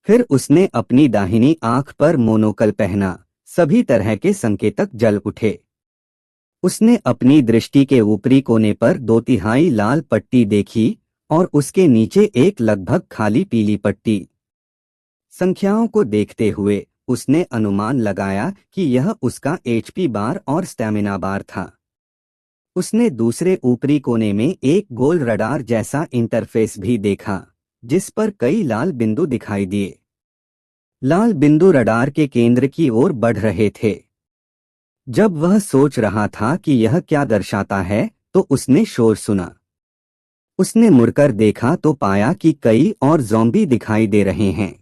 फिर उसने अपनी दाहिनी आंख पर मोनोकल पहना। सभी तरह के संकेतक जल उठे। उसने अपनी दृष्टि के ऊपरी कोने पर 2/3 लाल पट्टी देखी और उसके नीचे एक लगभग खाली पीली पट्टी। संख्याओं को देखते हुए उसने अनुमान लगाया कि यह उसका एचपी बार और स्टैमिना बार था। उसने दूसरे ऊपरी कोने में एक गोल रडार जैसा इंटरफेस भी देखा, जिस पर कई लाल बिंदु दिखाई दिए। लाल बिंदु रडार के केंद्र की ओर बढ़ रहे थे। जब वह सोच रहा था कि यह क्या दर्शाता है, तो उसने शोर सुना। उसने मुड़कर देखा तो पाया कि कई और ज़ॉम्बी दिखाई दे रहे हैं।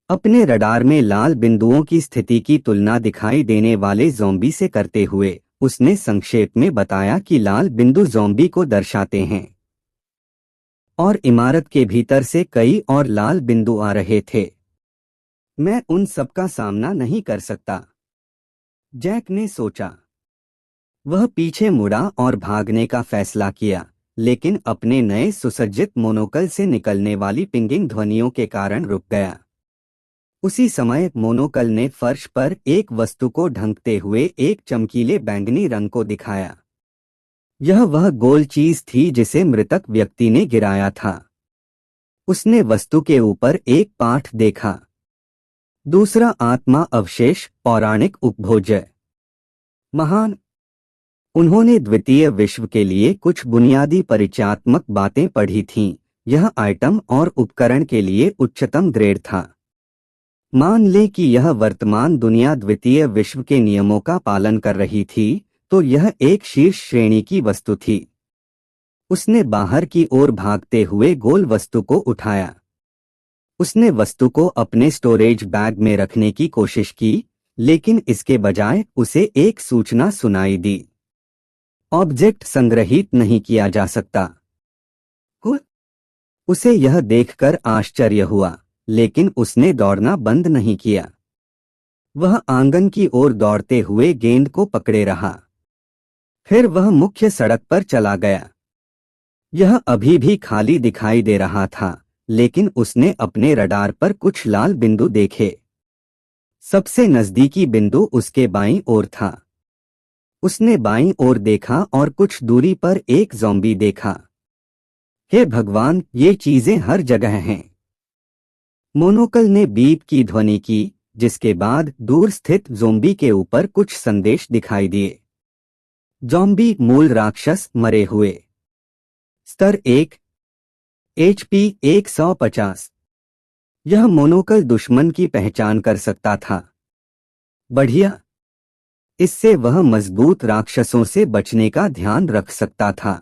अपने रडार में लाल बिंदुओं की स्थिति की तुलना दिखाई देने वाले ज़ॉम्बी से करते हुए उसने संक्षेप में बताया कि लाल बिंदु ज़ॉम्बी को दर्शाते हैं और इमारत के भीतर से कई और लाल बिंदु आ रहे थे। मैं उन सब का सामना नहीं कर सकता, जैक ने सोचा। वह पीछे मुड़ा और भागने का फैसला किया, लेकिन अपने नए सुसज्जित मोनोकल से निकलने वाली पिंगिंग ध्वनियों के कारण रुक गया। उसी समय मोनोकल ने फर्श पर एक वस्तु को ढंकते हुए एक चमकीले बैंगनी रंग को दिखाया। यह वह गोल चीज थी जिसे मृतक व्यक्ति ने गिराया था। उसने वस्तु के ऊपर एक पाठ देखा। दूसरा आत्मा अवशेष, पौराणिक उपभोज्य। महान। उन्होंने द्वितीय विश्व के लिए कुछ बुनियादी परिचयात्मक बातें पढ़ी थीं। यह आइटम और उपकरण के लिए उच्चतम ग्रेड था। मान लें कि यह वर्तमान दुनिया द्वितीय विश्व के नियमों का पालन कर रही थी, तो यह एक शीर्ष श्रेणी की वस्तु थी। उसने बाहर की ओर भागते हुए गोल वस्तु को उठाया। उसने वस्तु को अपने स्टोरेज बैग में रखने की कोशिश की, लेकिन इसके बजाय उसे एक सूचना सुनाई दी। ऑब्जेक्ट संग्रहित नहीं किया जा सकता। उसे यह देखकर आश्चर्य हुआ, लेकिन उसने दौड़ना बंद नहीं किया। वह आंगन की ओर दौड़ते हुए गेंद को पकड़े रहा। फिर वह मुख्य सड़क पर चला गया। यह अभी भी खाली दिखाई दे रहा था, लेकिन उसने अपने रडार पर कुछ लाल बिंदु देखे। सबसे नजदीकी बिंदु उसके बाईं ओर था। उसने बाईं ओर देखा और कुछ दूरी पर एक ज़ॉम्बी देखा। हे भगवान, ये चीजें हर जगह हैं। मोनोकल ने बीप की ध्वनि की, जिसके बाद दूर स्थित ज़ॉम्बी के ऊपर कुछ संदेश दिखाई दिए। ज़ॉम्बी मूल राक्षस मरे हुए। स्तर 1, HP 150। यह मोनोकल दुश्मन की पहचान कर सकता था। बढ़िया। इससे वह मजबूत राक्षसों से बचने का ध्यान रख सकता था।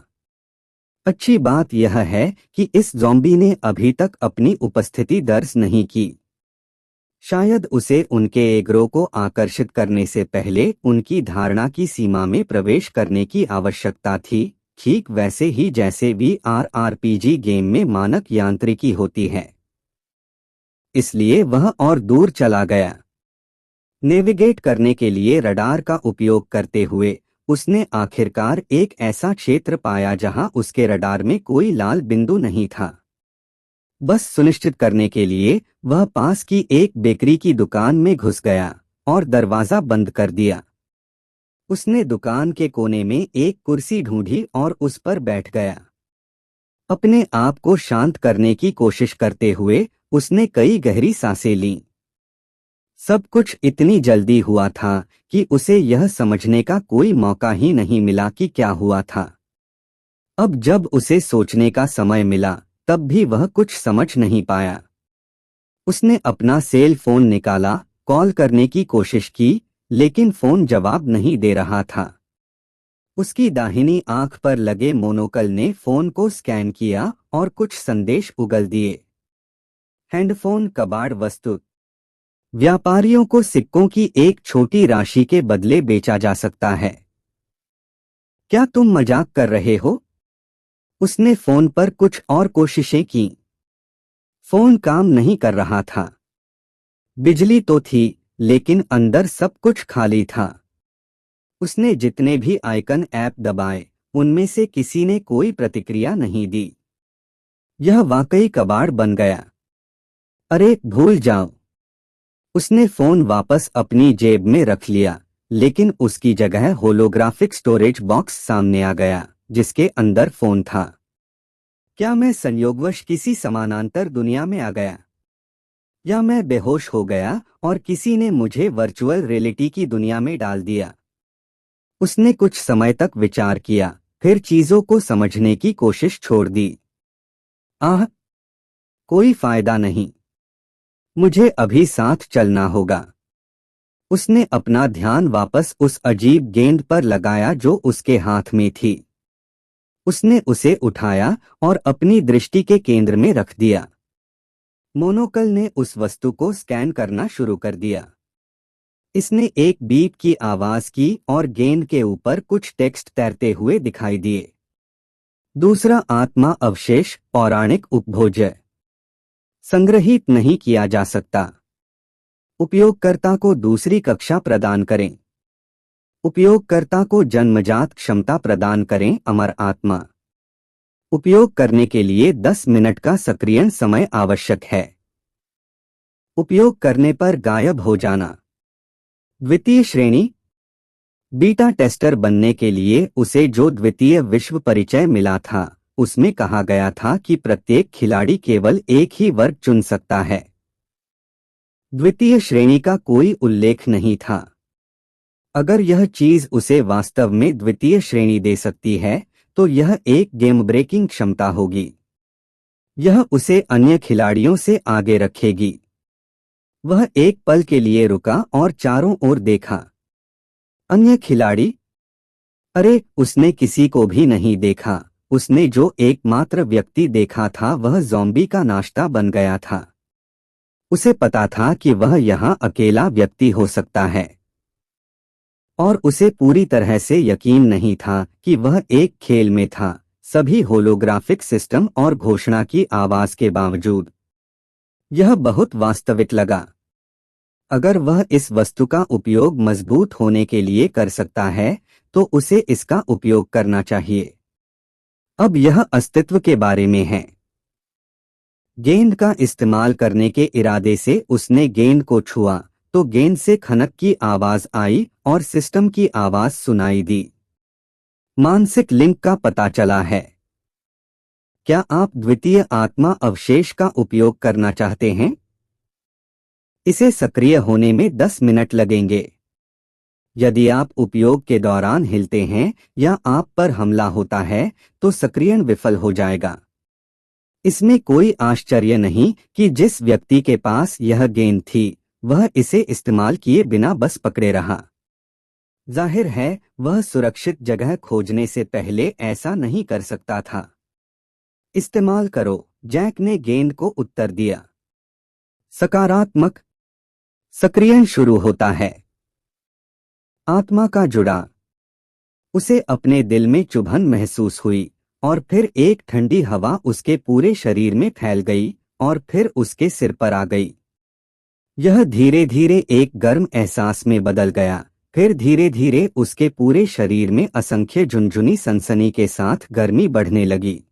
अच्छी बात यह है कि इस ज़ॉम्बी ने अभी तक अपनी उपस्थिति दर्ज नहीं की। शायद उसे उनके एग्रो को आकर्षित करने से पहले उनकी धारणा की सीमा में प्रवेश करने की आवश्यकता थी, ठीक वैसे ही जैसे VRRPG गेम में मानक यांत्रिकी होती है। इसलिए वह और दूर चला गया। नेविगेट करने के लिए रडार का उपयोग करते हुए उसने आखिरकार एक ऐसा क्षेत्र पाया जहां उसके रडार में कोई लाल बिंदु नहीं था। बस सुनिश्चित करने के लिए वह पास की एक बेकरी की दुकान में घुस गया और दरवाजा बंद कर दिया। उसने दुकान के कोने में एक कुर्सी ढूंढी और उस पर बैठ गया। अपने आप को शांत करने की कोशिश करते हुए उसने कई गहरी सांसें लीं। सब कुछ इतनी जल्दी हुआ था कि उसे यह समझने का कोई मौका ही नहीं मिला कि क्या हुआ था। अब जब उसे सोचने का समय मिला, तब भी वह कुछ समझ नहीं पाया। उसने अपना सेल फोन निकाला, कॉल करने की कोशिश की, लेकिन फोन जवाब नहीं दे रहा था। उसकी दाहिनी आंख पर लगे मोनोकल ने फोन को स्कैन किया और कुछ संदेश उगल दिए। हैंडफोन कबाड़ वस्तु। व्यापारियों को सिक्कों की एक छोटी राशि के बदले बेचा जा सकता है। क्या तुम मजाक कर रहे हो? उसने फोन पर कुछ और कोशिशें की। फोन काम नहीं कर रहा था। बिजली तो थी, लेकिन अंदर सब कुछ खाली था। उसने जितने भी आइकन ऐप दबाए, उनमें से किसी ने कोई प्रतिक्रिया नहीं दी। यह वाकई कबाड़ बन गया। अरे भूल जाओ। उसने फोन वापस अपनी जेब में रख लिया, लेकिन उसकी जगह होलोग्राफिक स्टोरेज बॉक्स सामने आ गया, जिसके अंदर फोन था। क्या मैं संयोगवश किसी समानांतर दुनिया में आ गया, या मैं बेहोश हो गया और किसी ने मुझे वर्चुअल रियलिटी की दुनिया में डाल दिया? उसने कुछ समय तक विचार किया, फिर चीजों को समझने की कोशिश छोड़ दी। आह, कोई फायदा नहीं, मुझे अभी साथ चलना होगा। उसने अपना ध्यान वापस उस अजीब गेंद पर लगाया जो उसके हाथ में थी। उसने उसे उठाया और अपनी दृष्टि के केंद्र में रख दिया। मोनोकल ने उस वस्तु को स्कैन करना शुरू कर दिया। इसने एक बीप की आवाज की और गेंद के ऊपर कुछ टेक्स्ट तैरते हुए दिखाई दिए। दूसरा आत्मा अवशेष पौराणिक उपभोज्य संग्रहित नहीं किया जा सकता। उपयोगकर्ता को दूसरी कक्षा प्रदान करें। उपयोगकर्ता को जन्मजात क्षमता प्रदान करें। अमर आत्मा। उपयोग करने के लिए 10 मिनट का सक्रियण समय आवश्यक है। उपयोग करने पर गायब हो जाना। द्वितीय श्रेणी। बीटा टेस्टर बनने के लिए उसे जो द्वितीय विश्व परिचय मिला था, उसमें कहा गया था कि प्रत्येक खिलाड़ी केवल एक ही वर्ग चुन सकता है। द्वितीय श्रेणी का कोई उल्लेख नहीं था। अगर यह चीज उसे वास्तव में द्वितीय श्रेणी दे सकती है, तो यह एक गेम ब्रेकिंग क्षमता होगी। यह उसे अन्य खिलाड़ियों से आगे रखेगी। वह एक पल के लिए रुका और चारों ओर देखा। अन्य खिलाड़ी? अरे, उसने किसी को भी नहीं देखा। उसने जो एकमात्र व्यक्ति देखा था वह ज़ॉम्बी का नाश्ता बन गया था। उसे पता था कि वह यहाँ अकेला व्यक्ति हो सकता है, और उसे पूरी तरह से यकीन नहीं था कि वह एक खेल में था, सभी होलोग्राफिक सिस्टम और घोषणा की आवाज के बावजूद। यह बहुत वास्तविक लगा। अगर वह इस वस्तु का उपयोग मजबूत होने के लिए कर सकता है, तो उसे इसका उपयोग करना चाहिए। अब यह अस्तित्व के बारे में है। गेंद का इस्तेमाल करने के इरादे से उसने गेंद को छुआ, तो गेंद से खनक की आवाज आई और सिस्टम की आवाज सुनाई दी। मानसिक लिंक का पता चला है। क्या आप द्वितीय आत्मा अवशेष का उपयोग करना चाहते हैं? इसे सक्रिय होने में 10 मिनट लगेंगे। यदि आप उपयोग के दौरान हिलते हैं या आप पर हमला होता है, तो सक्रियण विफल हो जाएगा। इसमें कोई आश्चर्य नहीं कि जिस व्यक्ति के पास यह गेंद थी, वह इसे इस्तेमाल किए बिना बस पकड़े रहा। जाहिर है, वह सुरक्षित जगह खोजने से पहले ऐसा नहीं कर सकता था। इस्तेमाल करो, जैक ने गेंद को उत्तर दिया। सकारात्मक। सक्रियण शुरू होता है। आत्मा का जुड़ा। उसे अपने दिल में चुभन महसूस हुई, और फिर एक ठंडी हवा उसके पूरे शरीर में फैल गई और फिर उसके सिर पर आ गई। यह धीरे धीरे एक गर्म एहसास में बदल गया, फिर धीरे धीरे उसके पूरे शरीर में असंख्य झुनझुनी सनसनी के साथ गर्मी बढ़ने लगी।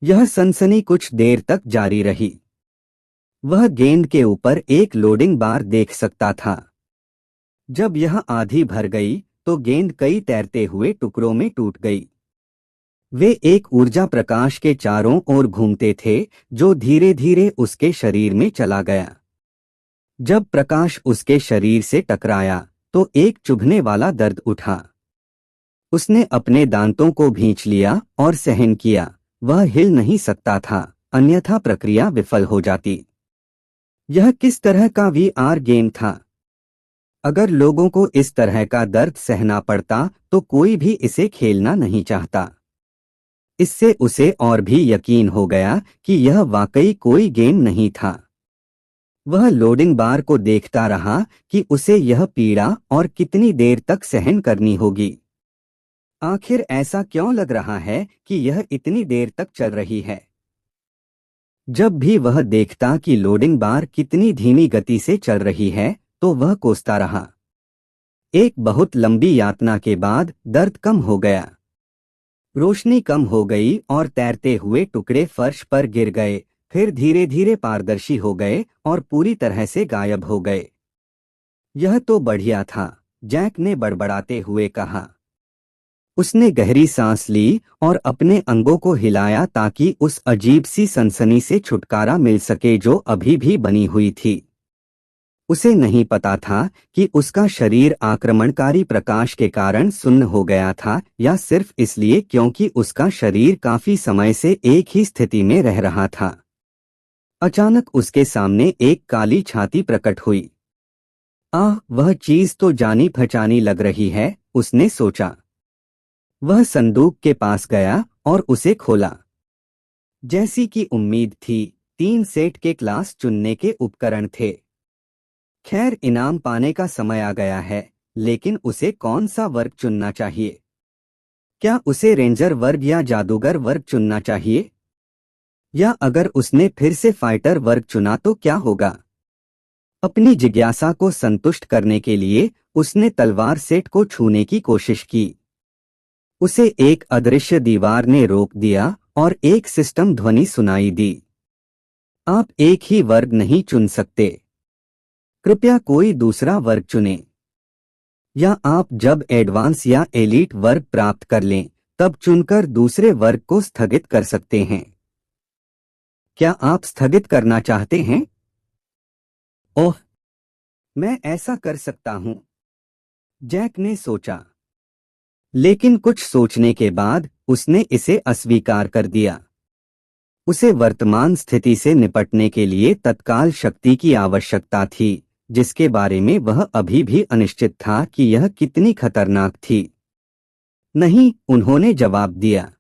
यह सनसनी कुछ देर तक जारी रही। वह गेंद के ऊपर एक लोडिंग बार देख सकता था। जब यह आधी भर गई, तो गेंद कई तैरते हुए टुकड़ों में टूट गई। वे एक ऊर्जा प्रकाश के चारों ओर घूमते थे, जो धीरे धीरे उसके शरीर में चला गया। जब प्रकाश उसके शरीर से टकराया, तो एक चुभने वाला दर्द उठा। उसने अपने दांतों को भींच लिया और सहन किया। वह हिल नहीं सकता था, अन्यथा प्रक्रिया विफल हो जाती। यह किस तरह का VR गेम था? अगर लोगों को इस तरह का दर्द सहना पड़ता, तो कोई भी इसे खेलना नहीं चाहता। इससे उसे और भी यकीन हो गया कि यह वाकई कोई गेम नहीं था। वह लोडिंग बार को देखता रहा कि उसे यह पीड़ा और कितनी देर तक सहन करनी होगी। आखिर ऐसा क्यों लग रहा है कि यह इतनी देर तक चल रही है? जब भी वह देखता कि लोडिंग बार कितनी धीमी गति से चल रही है, तो वह कोसता रहा। एक बहुत लंबी यातना के बाद दर्द कम हो गया। रोशनी कम हो गई और तैरते हुए टुकड़े फर्श पर गिर गए, फिर धीरे धीरे पारदर्शी हो गए और पूरी तरह से गायब हो गए। यह तो बढ़िया था, जैक ने बड़बड़ाते हुए कहा। उसने गहरी सांस ली और अपने अंगों को हिलाया ताकि उस अजीब सी सनसनी से छुटकारा मिल सके जो अभी भी बनी हुई थी। उसे नहीं पता था कि उसका शरीर आक्रमणकारी प्रकाश के कारण सुन्न हो गया था या सिर्फ इसलिए क्योंकि उसका शरीर काफी समय से एक ही स्थिति में रह रहा था। अचानक उसके सामने एक काली छाती प्रकट हुई। आह, वह चीज तो जानी पहचानी लग रही है, उसने सोचा। वह संदूक के पास गया और उसे खोला। जैसी कि उम्मीद थी, 3 सेट के क्लास चुनने के उपकरण थे। खैर, इनाम पाने का समय आ गया है, लेकिन उसे कौन सा वर्ग चुनना चाहिए? क्या उसे रेंजर वर्ग या जादूगर वर्ग चुनना चाहिए? या अगर उसने फिर से फाइटर वर्ग चुना तो क्या होगा? अपनी जिज्ञासा को संतुष्ट करने के लिए उसने तलवार सेट को छूने की कोशिश की। उसे एक अदृश्य दीवार ने रोक दिया और एक सिस्टम ध्वनि सुनाई दी। आप एक ही वर्ग नहीं चुन सकते। कृपया कोई दूसरा वर्ग चुनें। या आप जब एडवांस या एलीट वर्ग प्राप्त कर लें, तब चुनकर दूसरे वर्ग को स्थगित कर सकते हैं। क्या आप स्थगित करना चाहते हैं? ओह, मैं ऐसा कर सकता हूं, जैक ने सोचा। लेकिन कुछ सोचने के बाद उसने इसे अस्वीकार कर दिया। उसे वर्तमान स्थिति से निपटने के लिए तत्काल शक्ति की आवश्यकता थी, जिसके बारे में वह अभी भी अनिश्चित था कि यह कितनी खतरनाक थी। नहीं, उन्होंने जवाब दिया।